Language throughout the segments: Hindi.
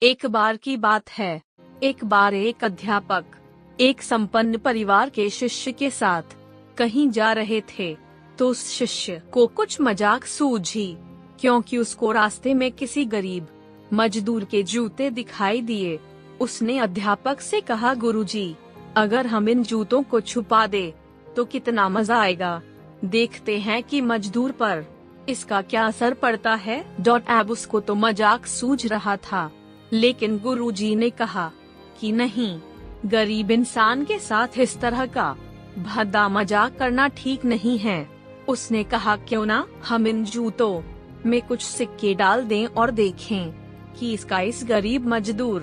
एक बार की बात है। एक बार एक अध्यापक एक संपन्न परिवार के शिष्य के साथ कहीं जा रहे थे, तो उस शिष्य को कुछ मजाक सूझी, क्योंकि उसको रास्ते में किसी गरीब मजदूर के जूते दिखाई दिए। उसने अध्यापक से कहा, गुरुजी, अगर हम इन जूतों को छुपा दे तो कितना मजा आएगा। देखते हैं कि मजदूर पर इसका क्या असर पड़ता है। अब उसको तो मजाक सूझ रहा था, लेकिन गुरुजी ने कहा कि नहीं, गरीब इंसान के साथ इस तरह का भद्दा मजाक करना ठीक नहीं है। उसने कहा, क्यों ना हम इन जूतों में कुछ सिक्के डाल दें और देखें कि इसका इस गरीब मजदूर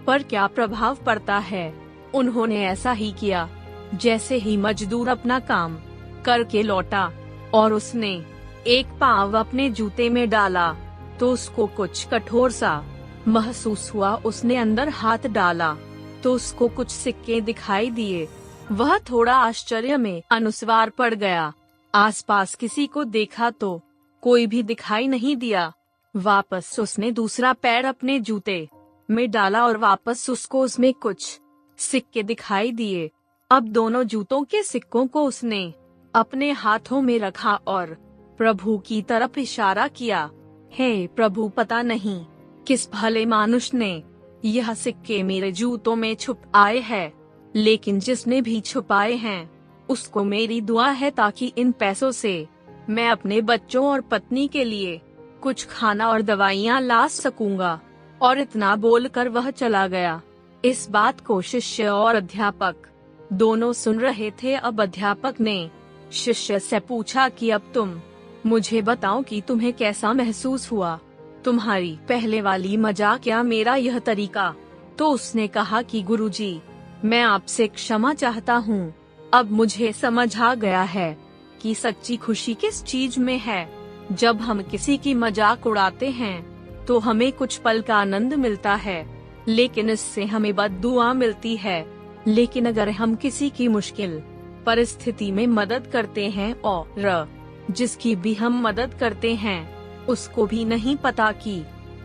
पर क्या प्रभाव पड़ता है। उन्होंने ऐसा ही किया। जैसे ही मजदूर अपना काम करके लौटा और उसने एक पाँव अपने जूते में डाला, तो उसको कुछ कठोर सा महसूस हुआ। उसने अंदर हाथ डाला तो उसको कुछ सिक्के दिखाई दिए। वह थोड़ा आश्चर्य में अनुस्वार पड़ गया। आसपास किसी को देखा तो कोई भी दिखाई नहीं दिया। वापस उसने दूसरा पैर अपने जूते में डाला और वापस उसको उसमें कुछ सिक्के दिखाई दिए। अब दोनों जूतों के सिक्कों को उसने अपने हाथों में रखा और प्रभु की तरफ इशारा किया। हे प्रभु, पता नहीं किस भले मानुष ने यह सिक्के मेरे जूतों में छुप आए हैं, लेकिन जिसने भी छुपाए हैं उसको मेरी दुआ है, ताकि इन पैसों से मैं अपने बच्चों और पत्नी के लिए कुछ खाना और दवाइयाँ ला सकूंगा। और इतना बोलकर वह चला गया। इस बात को शिष्य और अध्यापक दोनों सुन रहे थे। अब अध्यापक ने शिष्य से पूछा कि अब तुम मुझे बताओ कि तुम्हें कैसा महसूस हुआ, तुम्हारी पहले वाली मजाक या मेरा यह तरीका। तो उसने कहा कि गुरुजी, मैं आपसे क्षमा चाहता हूँ। अब मुझे समझ आ गया है कि सच्ची खुशी किस चीज में है। जब हम किसी की मजाक उड़ाते हैं तो हमें कुछ पल का आनंद मिलता है, लेकिन इससे हमें बद्दुआ मिलती है। लेकिन अगर हम किसी की मुश्किल परिस्थिति में मदद करते हैं और जिसकी भी हम मदद करते हैं उसको भी नहीं पता कि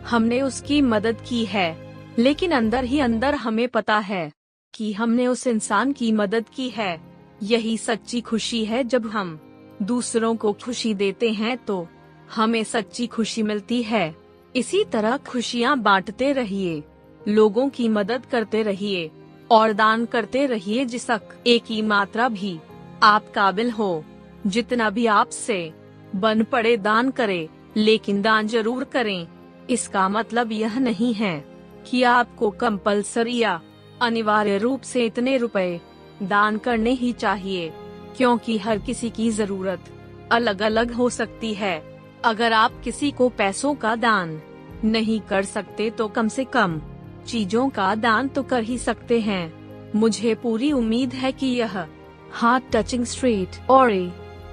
हमने उसकी मदद की है, लेकिन अंदर ही अंदर हमें पता है कि हमने उस इंसान की मदद की है। यही सच्ची खुशी है। जब हम दूसरों को खुशी देते हैं तो हमें सच्ची खुशी मिलती है। इसी तरह खुशियाँ बांटते रहिए, लोगों की मदद करते रहिए और दान करते रहिए, जिसक एक ही मात्रा भी आप काबिल हो। जितना भी आपसे बन पड़े दान करें, लेकिन दान जरूर करें। इसका मतलब यह नहीं है कि आपको कंपल्सरी या अनिवार्य रूप से इतने रुपए दान करने ही चाहिए, क्योंकि हर किसी की जरूरत अलग अलग हो सकती है। अगर आप किसी को पैसों का दान नहीं कर सकते तो कम से कम चीजों का दान तो कर ही सकते हैं। मुझे पूरी उम्मीद है कि यह हार्ट टचिंग स्ट्रेट और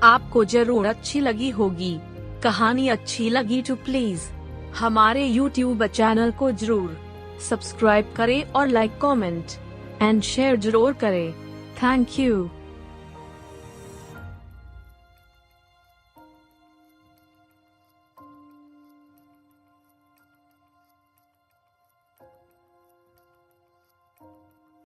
आपको जरूर अच्छी लगी होगी। कहानी अच्छी लगी तो प्लीज हमारे YouTube चैनल को जरूर सब्सक्राइब करें और लाइक, कमेंट एंड शेयर जरूर करें। Thank you.